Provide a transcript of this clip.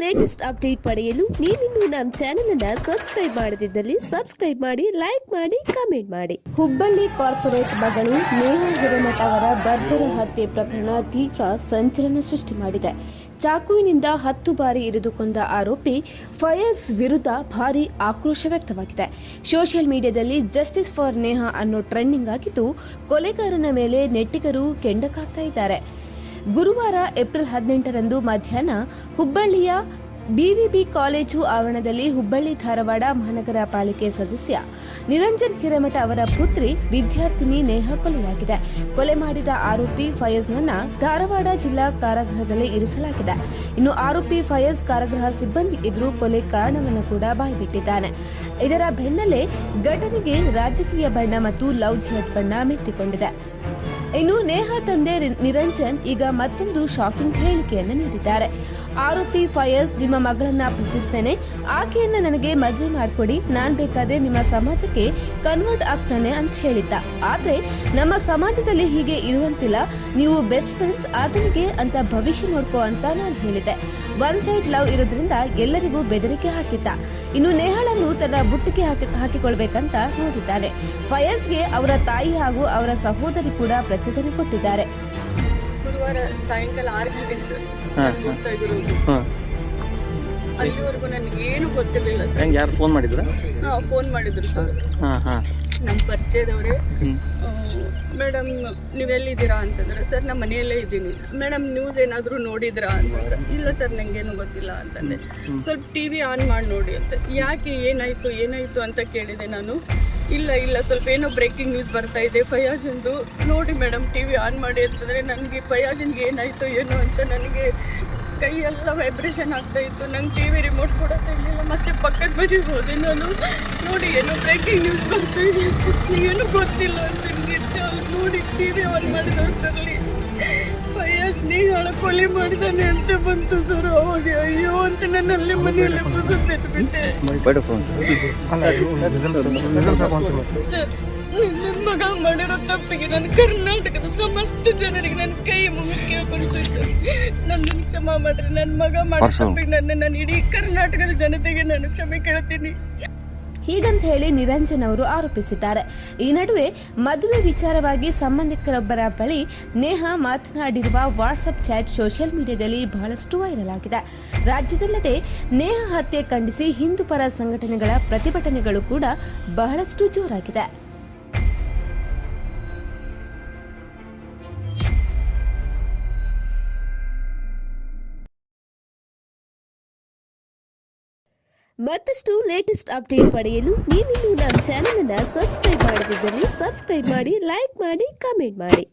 Latest update ಪಡೆಯಲು ನೀವಿನ್ನು ನಮ್ಮ ಚಾನೆಲ್ ಅನ್ನು ಸಬ್ಸ್ಕ್ರೈಬ್ ಮಾಡದಿದ್ದಲ್ಲಿ ಸಬ್ಸ್ಕ್ರೈಬ್ ಮಾಡಿ, ಲೈಕ್ ಮಾಡಿ, ಕಮೆಂಟ್ ಮಾಡಿ. ಹುಬ್ಬಳ್ಳಿ ಕಾರ್ಪೊರೇಟ್ ಮಗಳು ನೇಹಾ ಹಿರೇಮಠ ಅವರ ಬರ್ಬರ ಹತ್ಯೆ ಪ್ರಕರಣ ತೀವ್ರ ಸಂಚಲನ ಸೃಷ್ಟಿ ಮಾಡಿದೆ. ಚಾಕುವಿನಿಂದ 10 ಬಾರಿ ಇರಿದು ಕೊಂದ ಆರೋಪಿ ಫಯಾಜ್ ವಿರುದ್ಧ ಭಾರೀ ಆಕ್ರೋಶ ವ್ಯಕ್ತವಾಗಿದೆ. ಸೋಷಿಯಲ್ ಮೀಡಿಯಾದಲ್ಲಿ ಜಸ್ಟಿಸ್ ಫಾರ್ ನೇಹಾ ಅನ್ನೋ ಟ್ರೆಂಡಿಂಗ್ ಆಗಿದ್ದು, ಕೊಲೆಗಾರನ ಮೇಲೆ ನೆಟ್ಟಿಗರು ಕೆಂಡ ಕಾಡ್ತಾ ಇದ್ದಾರೆ. ಗುರುವಾರ ಏಪ್ರಿಲ್ 18ರಂದು ಮಧ್ಯಾಹ್ನ ಹುಬ್ಬಳ್ಳಿಯ ಬಿವಿಬಿ ಕಾಲೇಜು ಆವರಣದಲ್ಲಿ ಹುಬ್ಬಳ್ಳಿ ಧಾರವಾಡ ಮಹಾನಗರ ಪಾಲಿಕೆ ಸದಸ್ಯ ನಿರಂಜನ್ ಹಿರೇಮಠ ಅವರ ಪುತ್ರಿ ವಿದ್ಯಾರ್ಥಿನಿ ನೇಹಾ ಕೊಲೆಯಾಗಿದೆ. ಕೊಲೆ ಮಾಡಿದ ಆರೋಪಿ ಫಯಾಜ್ನನ್ನ ಧಾರವಾಡ ಜಿಲ್ಲಾ ಕಾರಾಗೃಹದಲ್ಲಿ ಇರಿಸಲಾಗಿದೆ. ಇನ್ನು ಆರೋಪಿ ಫಯಾಜ್ ಕಾರಾಗೃಹ ಸಿಬ್ಬಂದಿ ಎದುರು ಕೊಲೆ ಕಾರಣವನ್ನು ಕೂಡ ಬಾಯ್ಬಿಟ್ಟಿದ್ದಾನೆ. ಇದರ ಬೆನ್ನಲ್ಲೇ ಘಟನೆಗೆ ರಾಜಕೀಯ ಬಣ್ಣ ಮತ್ತು ಲವ್ ಜಿಹಾದ್ ಬಣ್ಣ ಮೆತ್ತಿಕೊಂಡಿದೆ. ಇನ್ನು ನೇಹಾ ತಂದೆ ನಿರಂಜನ್ ಈಗ ಮತ್ತೊಂದು ಶಾಕಿಂಗ್ ಹೇಳಿಕೆಯನ್ನು ನೀಡಿದ್ದಾರೆ. ಆರೋಪಿ ಫಯಾಜ್ ನಿಮ್ಮ ಮಗಳನ್ನ ಪ್ರೀತಿಸ್ತೇನೆ, ಆಕೆಯನ್ನ ನನಗೆ ಮದುವೆ ಮಾಡಿಕೊಡಿ, ನಾನ್ ಬೇಕಾದ್ರೆ ನಿಮ್ಮ ಸಮಾಜಕ್ಕೆ ಕನ್ವರ್ಟ್ ಆಗ್ತಾನೆ ಅಂತ ಹೇಳಿದ್ದ. ಆದ್ರೆ ನಮ್ಮ ಸಮಾಜದಲ್ಲಿ ಹೀಗೆ ಇರುವಂತಿಲ್ಲ, ನೀವು ಬೆಸ್ಟ್ ಫ್ರೆಂಡ್ಸ್, ಆತನಿಗೆ ಅಂತ ಭವಿಷ್ಯ ನೋಡ್ಕೋ ಅಂತ ನಾನು ಹೇಳಿದೆ. ಒನ್ ಸೈಡ್ ಲವ್ ಇರೋದ್ರಿಂದ ಎಲ್ಲರಿಗೂ ಬೆದರಿಕೆ ಹಾಕಿದ್ದ. ಇನ್ನು ನೇಹಾಳನ್ನು ತನ್ನ ಬುಟ್ಟಿಗೆ ಹಾಕಿಕೊಳ್ಬೇಕಂತ ನೋಡಿದ್ದಾನೆ. ಫಯಾಜ್ಗೆ ಅವರ ತಾಯಿ ಹಾಗೂ ಅವರ ಸಹೋದರಿ ಕೂಡ ಪ್ರಚೋದನೆ ಕೊಟ್ಟಿದ್ದಾರೆ. ಗುರುವಾರ ಸಾಯಂಕಾಲ 6 ಗಂಟೆಗೆ ಸರ್ ಹೋಗ್ತಾ ಇದ್ರು. ಅಲ್ಲಿವರೆಗೂ ನನಗೆ ಏನು ಗೊತ್ತಿರಲಿಲ್ಲ ಸರ್. ಯಾರು ಫೋನ್ ಮಾಡಿದ್ರು? ಫೋನ್ ಮಾಡಿದ್ರು ಸರ್. ನಮ್ಮ ಪರಿಚಯದವ್ರೆ. ಮೇಡಮ್ ನೀವೆಲ್ಲಿದ್ದೀರಾ ಅಂತಂದ್ರೆ, ಸರ್ ನಮ್ಮ ಮನೆಯಲ್ಲೇ ಇದ್ದೀನಿ. ಮೇಡಮ್ ನ್ಯೂಸ್ ಏನಾದರೂ ನೋಡಿದ್ರಾ ಅಂತಂದ್ರೆ, ಇಲ್ಲ ಸರ್ ನನಗೇನು ಗೊತ್ತಿಲ್ಲ ಅಂತಂದೆ. ಸ್ವಲ್ಪ TV ಆನ್ ಮಾಡಿ ನೋಡಿ ಅಂತ. ಯಾಕೆ ಏನಾಯಿತು ಅಂತ ಕೇಳಿದೆ ನಾನು. ಇಲ್ಲ ಸ್ವಲ್ಪ ಏನೋ ಬ್ರೇಕಿಂಗ್ ನ್ಯೂಸ್ ಬರ್ತಾ ಇದೆ ಫಯಾಜಂದು, ನೋಡಿ ಮೇಡಮ್ TV ಆನ್ ಮಾಡಿ ಅಂತಂದರೆ, ನನಗೆ ಫಯಾಜನ್ಗೆ ಏನಾಯಿತು ಏನೋ ಅಂತ ನನಗೆ ಕೈಯೆಲ್ಲ ವೈಬ್ರೇಷನ್ ಆಗ್ತಾ ಇತ್ತು. ನಂಗೆ TV ರಿಮೋಟ್ ಕೂಡ ಸಿಗಲಿಲ್ಲ. ಮತ್ತೆ ಪಕ್ಕದ ಮನೆಗೆ ಹೋದೆ ನಾನು. ನೋಡಿ ಏನೋ ಬ್ರೇಕಿಂಗ್ ನ್ಯೂಸ್ ಬರ್ತಾ ಇದೆ, ಏನು ಗೊತ್ತಿಲ್ಲ ಅಂತ ನೋಡಿ TV ಆನ್ ಮಾಡಿದಷ್ಟರಲ್ಲಿ ಫಯಾಜ್ ನೇಹಾಳ ಕೊಲೆ ಮಾಡಿದಾನೆ ಅಂತ ಬಂತು ಸರ್. ಅವಾಗ ಅಯ್ಯೋ ಅಂತ ನಾನು ಅಲ್ಲೇ ಮನೆಯಲ್ಲೇ ಕುಸಿದು ಬಿಟ್ಟೆ ಸರ್. ನನ್ನ ಮಗ ಮಾಡಿರೋ ತಪ್ಪಿಗೆ ನಾನು ಕರ್ನಾಟಕದ ಸಮಸ್ತ ಜನರಿಗೆ ನನ್ನ ಕೈ ಮುಗಿದು ಕೇಳ್ಕೊಳ್ತೀನಿ ಸರ್, ನನ್ನನ್ನು ಕ್ಷಮಾ ಮಾಡ್ರಿ. ನನ್ನ ಮಗ ಮಾಡೋ ತಪ್ಪಿಗೆ ನಾನು ಇಡೀ ಕರ್ನಾಟಕದ ಜನತೆಗೆ ನಾನು ಕ್ಷಮೆ ಕೇಳ್ತೀನಿ ಹೀಗಂತ ಹೇಳಿ ನಿರಂಜನ್ ಅವರು ಆರೋಪಿಸಿದ್ದಾರೆ. ಈ ನಡುವೆ ಮದುವೆ ವಿಚಾರವಾಗಿ ಸಂಬಂಧಿಕರೊಬ್ಬರ ಬಳಿ ನೇಹಾ ಮಾತನಾಡಿರುವ ವಾಟ್ಸ್ಆಪ್ ಚಾಟ್ ಸೋಷಿಯಲ್ ಮೀಡಿಯಾದಲ್ಲಿ ಬಹಳಷ್ಟು ವೈರಲ್ ಆಗಿದೆ. ರಾಜ್ಯದಲ್ಲದೆ ನೇಹಾ ಹತ್ಯೆ ಖಂಡಿಸಿ ಹಿಂದೂ ಪರ ಸಂಘಟನೆಗಳ ಪ್ರತಿಭಟನೆಗಳು ಕೂಡ ಬಹಳಷ್ಟು ಜೋರಾಗಿದೆ. ಮತ್ತಷ್ಟು ಲೇಟೆಸ್ಟ್ ಅಪ್ಡೇಟ್ ಪಡೆಯಲು ನೀವಿನ್ನು ನಮ್ಮ ಚಾನೆಲ್ ಅನ್ನು ಸಬ್ಸ್ಕ್ರೈಬ್ ಮಾಡದಿದ್ದಲ್ಲಿ ಸಬ್ಸ್ಕ್ರೈಬ್ ಮಾಡಿ, ಲೈಕ್ ಮಾಡಿ, ಕಮೆಂಟ್ ಮಾಡಿ.